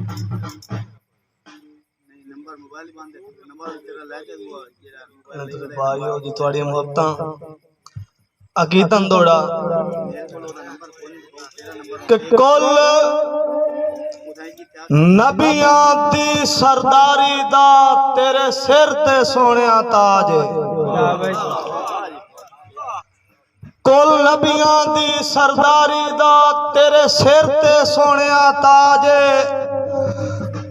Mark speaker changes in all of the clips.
Speaker 1: Number mobile बांधे number तेरा लेके वो जेड़ा
Speaker 2: भाईओ जी थोड़ी मोहब्बतां अकीदन दौड़ा कि कुल नबियां दी सरदारी दा तेरे सिर ते सोनिया ताज है। कुल नबियां दी सरदारी दा तेरे सिर ते सोनिया ताज है।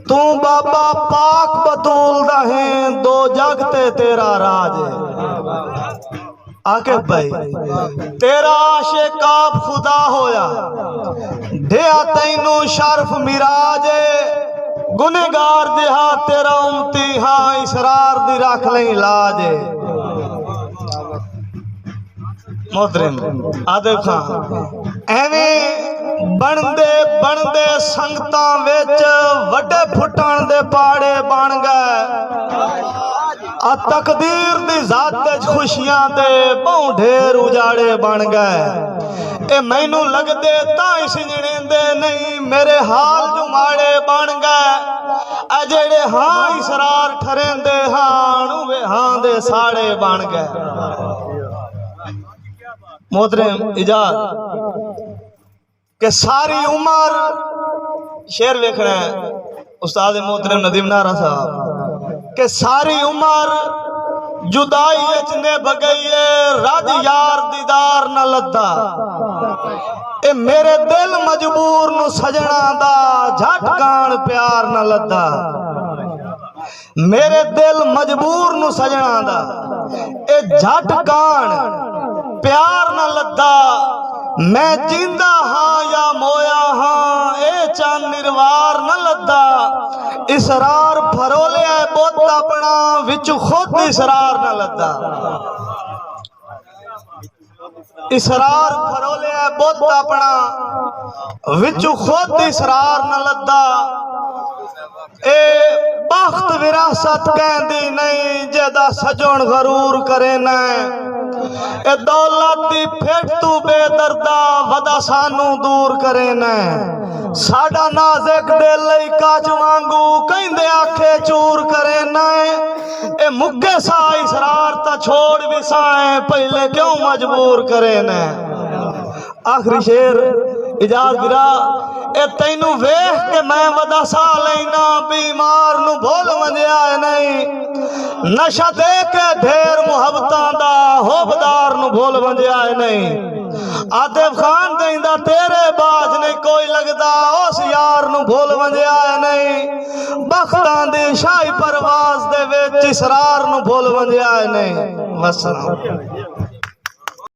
Speaker 2: तू बाबा पाक बतूल दा है दो जग ते तेरा राज है। आके भाई तेरा आशिकाब खुदा होया दिया तैनू शर्फ मिराज गुनेगार दिहा तेरा उम्मती हाँ इसरार दी रख ले लाज मोहतरम आदे खान एवें बनदे बनदे संगतां विच वड्डे फुटण दे पाड़े बन गए आ तकदीर दी जात खुशियां दे बहु ढेर उजाड़े बन गए। ए मैनू लगदे ताई सिजणेंदे नहीं मेरे हाल जुमाड़े बन गए। आ जेड़े हाँ इसरार ठरेंदे हां वे हां दे साड़े बन गए। मोहतरम इजाज के सारी उम्र शेर वेखना है उस्ताद मोहतरम नदीम नारा साहब के सारी उम्र जुदाई ने बगईए रज यार दीदार न लद्दा। ए मेरे दिल मजबूर नु सजना दा झटकान प्यार न लद्दा। मेरे दिल मजबूर नु सजना दा ए झटकान प्यार न लद्दा। मैं जिंदा हाँ या मोया हाँ ए चंद निर्वार न लद्दा। इसरार फरोलिया बुत अपना विच खुद इसरार न लद्दा। इसरार फरोलिया बुत अपना विच खुद इसरार न लद्दा। ए बख्त विरासत कहंदी नहीं जेदा सजण गरूर करे न। ए दौलत दी फेट तू बेदर्दा वदा सानू दूर करे न। साडा नाज़िक दिल लई काच वांगू कहंदे आखे चूर करे न। ए मुक्के सा इसरार ता छोड़ विसाए पहले क्यों मजबूर करे न। आखिरी शेर इजाज गिरा ए तैनू वेख के मैं वदा सा लेना बीमार नु भूल वंजिया नहीं। नशा दे के ढेर मुहब्बतां दा होबदार नु भूल वंजिया नहीं। आदिब खान देंदा तेरे बाज नहीं कोई लगदा उस यार नु भूल वंजिया नहीं। बख्तां दी शाही परवाज दे विच इसरार नु भूल वंजिया नहीं। वसलाम।